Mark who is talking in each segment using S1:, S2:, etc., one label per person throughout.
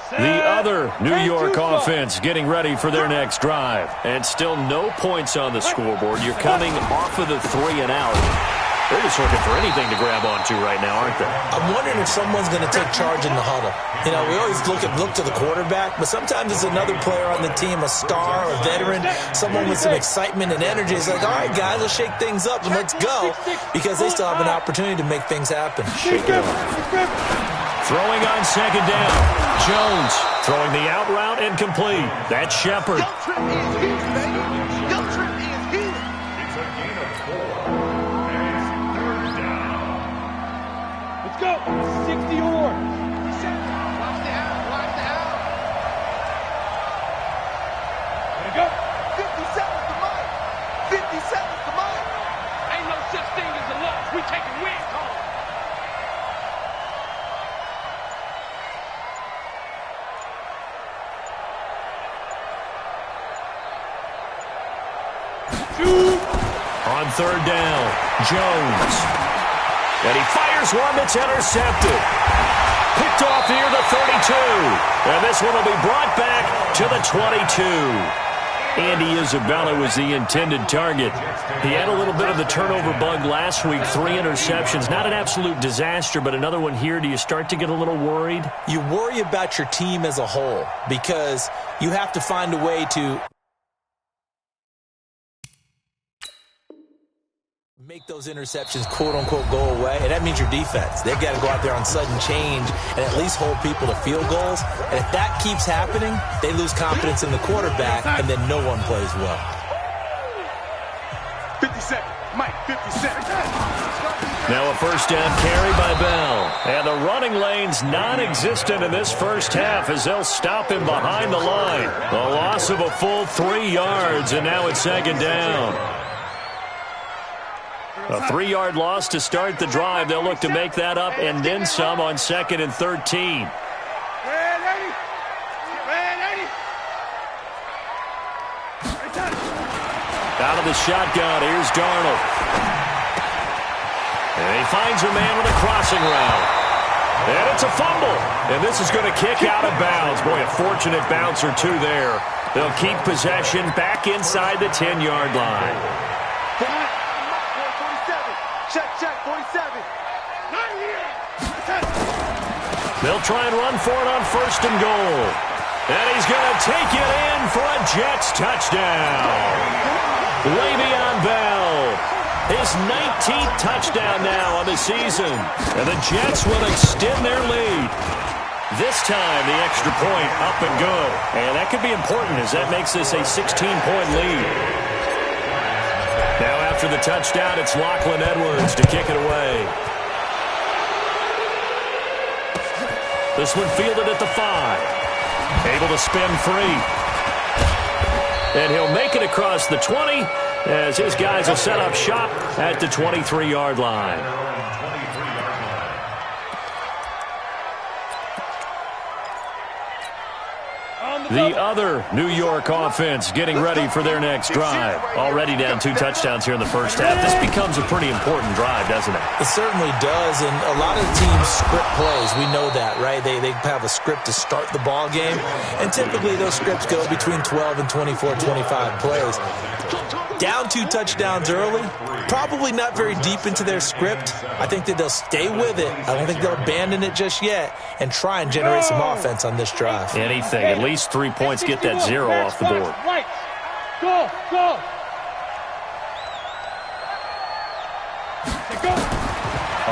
S1: The other New York offense getting ready for their next drive. And still no points on the scoreboard. You're coming off of the 3 and out. They're just looking for anything to grab onto right now, aren't they?
S2: I'm wondering if someone's going to take charge in the huddle. You know, we always look to the quarterback, but sometimes it's another player on the team, a star, a veteran, someone with some excitement and energy. It's like, all right, guys, let's shake things up and let's go, because they still have an opportunity to make things happen.
S1: Shake it up. Throwing on second down. Jones throwing the out route and complete. That's Shepard.
S3: Go! 60 or more. Watch the out. There you go.
S4: 50 seconds to Mike. 50 seconds to Mike.
S3: Ain't no such thing as a loss. We taking wins home.
S1: On third down, Jones. And he fires one that's intercepted. Picked off near the 32. And this one will be brought back to the 22. Andy Isabella was the intended target. He had a little bit of the turnover bug last week, 3 interceptions. Not an absolute disaster, but another one here. Do you start to get a little worried?
S2: You worry about your team as a whole because you have to find a way to make those interceptions, quote-unquote, go away, and that means your defense. They've got to go out there on sudden change and at least hold people to field goals. And if that keeps happening, they lose confidence in the quarterback, and then no one plays well.
S4: 50 seconds. Mike, 50 seconds.
S1: Now a first down carry by Bell. And the running lane's non-existent in this first half as they'll stop him behind the line. A loss of a full 3 yards, and now it's second down. A 3-yard loss to start the drive. They'll look to make that up and then some on 2nd and 13. Out of the shotgun, here's Darnold. And he finds a man with a crossing route. And it's a fumble. And this is going to kick out of bounds. Boy, a fortunate bounce or two there. They'll keep possession back inside the 10-yard line.
S4: Check, 47.
S1: They'll try and run for it on 1st and goal. And he's going to take it in for a Jets touchdown. Le'Veon Bell, his 19th touchdown now on the season. And the Jets will extend their lead. This time, the extra point up and good. And that could be important as that makes this a 16-point lead. Now after the touchdown, it's Lachlan Edwards to kick it away. This one fielded at the 5. Able to spin free. And he'll make it across the 20 as his guys will set up shop at the 23-yard line. The other New York offense getting ready for their next drive. Already down 2 touchdowns here in the first half. This becomes a pretty important drive, doesn't it?
S2: It certainly does, and a lot of teams script plays. We know that, right? They have a script to start the ball game, and typically those scripts go between 12 and 24, 25 plays. Down 2 touchdowns early, probably not very deep into their script. I think that they'll stay with it. I don't think they'll abandon it just yet and try and generate some offense on this drive.
S1: Anything, at least 3 points, get that 0 off the board.
S3: Go!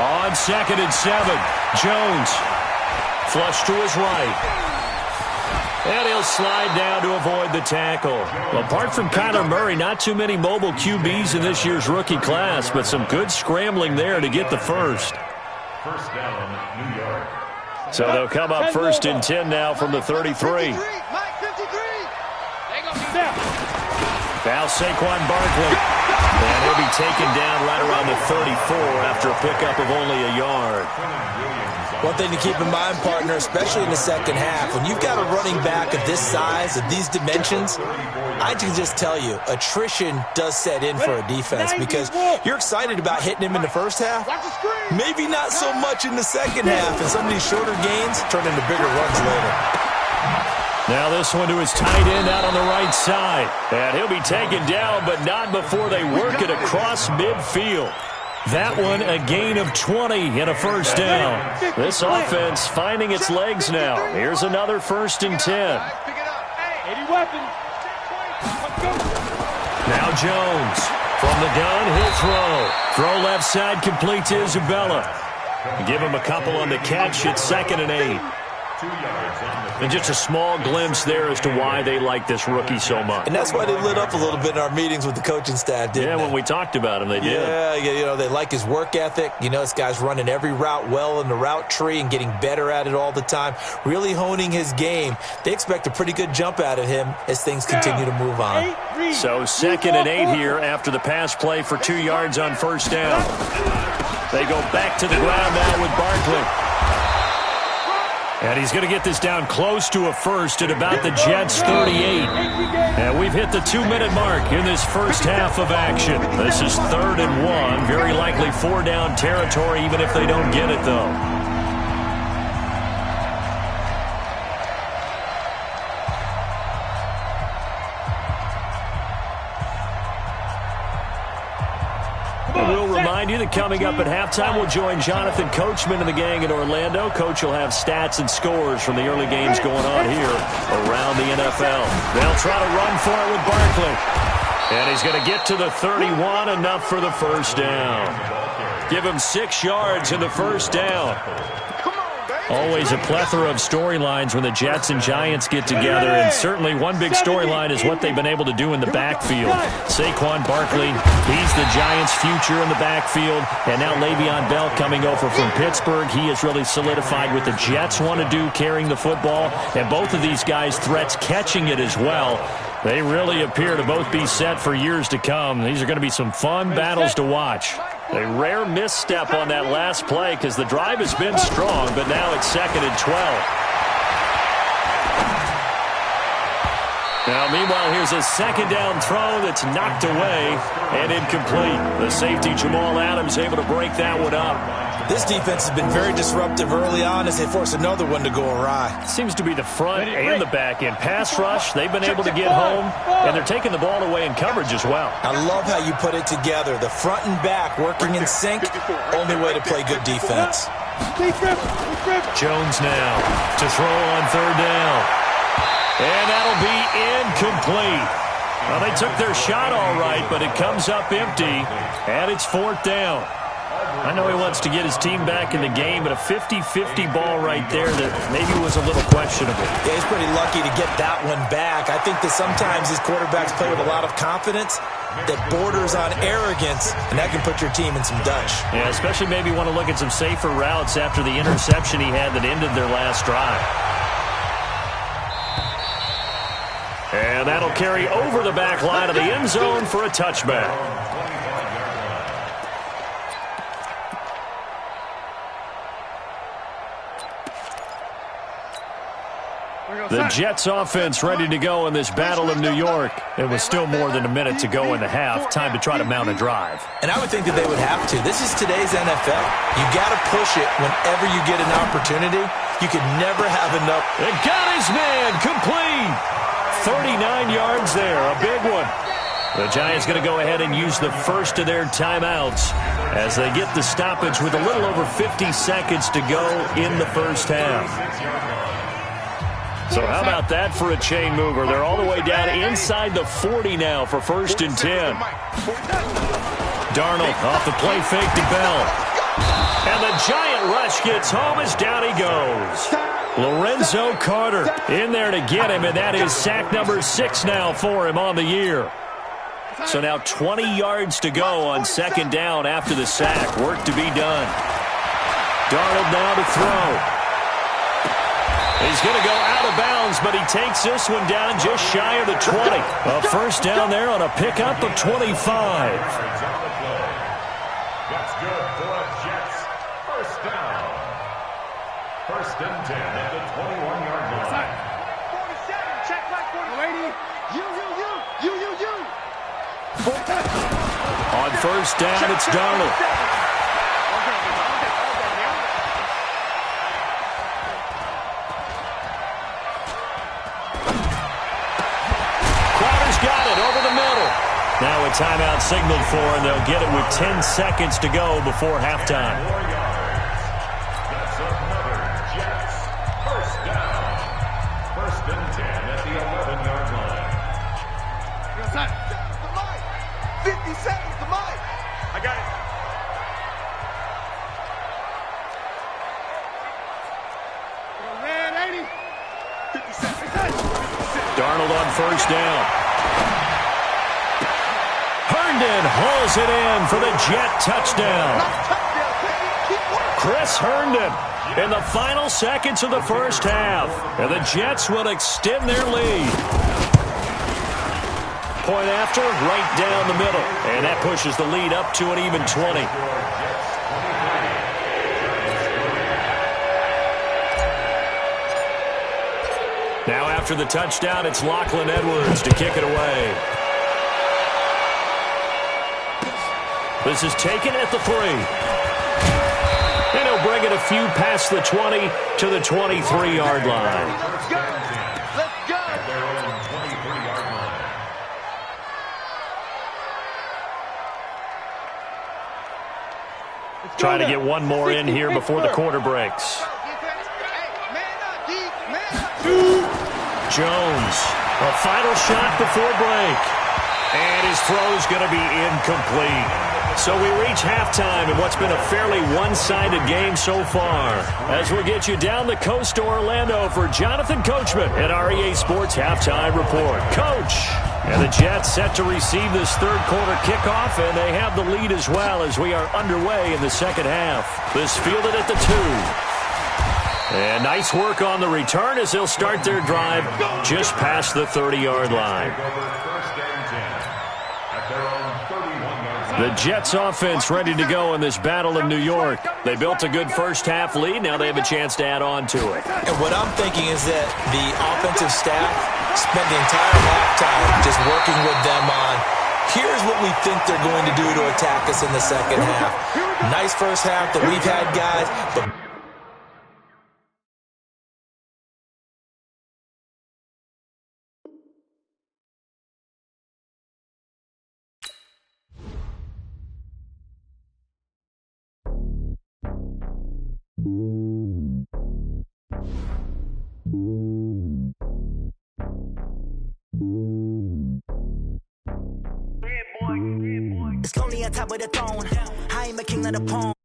S1: On 2nd and 7, Jones flush to his right. And he'll slide down to avoid the tackle. Apart from Kyler Murray, not too many mobile QBs in this year's rookie class, but some good scrambling there to get the first.
S5: First down, New York.
S1: So they'll come up 1st and 10 now from the 33. Now Saquon Barkley. And he'll be taken down right around the 34 after a pickup of only a yard.
S2: One thing to keep in mind, partner, especially in the second half, when you've got a running back of this size, of these dimensions, I can just tell you, attrition does set in for a defense because you're excited about hitting him in the first half, maybe not so much in the second half, and some of these shorter gains turn into bigger runs later.
S1: Now this one to his tight end out on the right side. And he'll be taken down, but not before they work it across midfield. That one a gain of 20 and a first down. This offense finding its legs now. Here's another 1st and 10. Now Jones. From the gun, he'll throw. Throw left side, complete to Isabella. Give him a couple on the catch. It's 2nd and 8. And just a small glimpse there as to why they like this rookie so much.
S2: And that's why they lit up a little bit in our meetings with the coaching staff, didn't they?
S1: Yeah, when we talked about him, they did.
S2: Yeah, you know, they like his work ethic. You know, this guy's running every route well in the route tree and getting better at it all the time, really honing his game. They expect a pretty good jump out of him as things continue to move on.
S1: So 2nd and 8 here after the pass play for 2 yards on first down. They go back to the ground now with Barkley. And he's going to get this down close to a first at about the Jets' 38. And we've hit the 2-minute mark in this first half of action. This is 3rd and 1. Very likely 4-down territory, even if they don't get it, though. We'll remind you that coming up at halftime, we'll join Jonathan Coachman and the gang in Orlando. Coach will have stats and scores from the early games going on here around the NFL. They'll try to run for it with Barkley. And he's going to get to the 31, enough for the first down. Give him 6 yards in the first down. Always a plethora of storylines when the Jets and Giants get together, and certainly one big storyline is what they've been able to do in the backfield. Saquon Barkley, he's the Giants' future in the backfield, and now Le'Veon Bell coming over from Pittsburgh. He has really solidified what the Jets want to do carrying the football, and both of these guys threats catching it as well. They really appear to both be set for years to come. These are going to be some fun battles to watch. A rare misstep on that last play because the drive has been strong, but now it's 2nd and 12. Now, meanwhile, here's a 2nd down throw that's knocked away and incomplete. The safety, Jamal Adams, able to break that one up.
S2: This defense has been very disruptive early on as they force another one to go awry.
S1: Seems to be the front and the back end. Pass rush, they've been able to get home, and they're taking the ball away in coverage as well.
S2: I love how you put it together. The front and back working in sync, only way to play good defense.
S1: Jones now to throw on 3rd down. And that'll be incomplete. Well, they took their shot all right, but it comes up empty, and it's 4th down. I know he wants to get his team back in the game, but a 50-50 ball right there that maybe was a little questionable.
S2: Yeah, he's pretty lucky to get that one back. I think that sometimes these quarterbacks play with a lot of confidence that borders on arrogance, and that can put your team in some Dutch.
S1: Yeah, especially maybe want to look at some safer routes after the interception he had that ended their last drive. And that'll carry over the back line of the end zone for a touchback. The Jets offense ready to go in this battle of New York. It was still more than a minute to go in the half. Time to try to mount a drive.
S2: And I would think that they would have to. This is today's NFL. You got to push it whenever you get an opportunity. You can never have enough.
S1: And got his man complete. 39 yards there, a big one. The Giants going to go ahead and use the first of their timeouts as they get the stoppage with a little over 50 seconds to go in the first half. So how about that for a chain mover? They're all the way down inside the 40 now for 1st and 10. Darnold off the play fake to Bell. And the giant rush gets home as down he goes. Lorenzo Carter in there to get him, and that is sack number 6 now for him on the year. So now 20 yards to go on 2nd down after the sack. Work to be done. Darnold now to throw. He's going to go out of bounds, but he takes this one down just shy of the 20. A first down there on a pickup of 25.
S5: That's good for the Jets. First down. 1st and 10 at the 21-yard line.
S3: 47, check back 40. You.
S1: On 1st down, it's Darnold. timeout signaled for, and they'll get it with 10 seconds to go before halftime.
S5: That's another Jets. First down. First and 10 at the 11-yard line.
S4: 50 seconds to Mike.
S3: I got it. Red 80. 50 seconds.
S1: Darnold on first down. Herndon hauls it in for the Jet touchdown. Chris Herndon in the final seconds of the first half. And the Jets will extend their lead. Point after, right down the middle. And that pushes the lead up to an even 20. Now after the touchdown, it's Lachlan Edwards to kick it away. This is taken at the 3. And he'll bring it a few past the 20 to the 23-yard line.
S4: Let's go.
S5: At their own 23-yard line.
S1: Trying to get one more in here before the quarter breaks. Jones, a final shot before break. And his throw's going to be incomplete. So we reach halftime in what's been a fairly one-sided game so far. As we get you down the coast to Orlando for Jonathan Coachman at REA Sports Halftime Report. Coach! And the Jets set to receive this third quarter kickoff, and they have the lead as well as we are underway in the second half. This fielded at the 2. And nice work on the return as they'll start their drive just past the 30-yard line. The Jets offense ready to go in this battle in New York. They built a good first half lead. Now they have a chance to add on to it.
S2: And what I'm thinking is that the offensive staff spent the entire halftime just working with them on, here's what we think they're going to do to attack us in the second half. Nice first half that we've had, guys, but
S6: It's lonely on top of the throne. I am a king of the poem.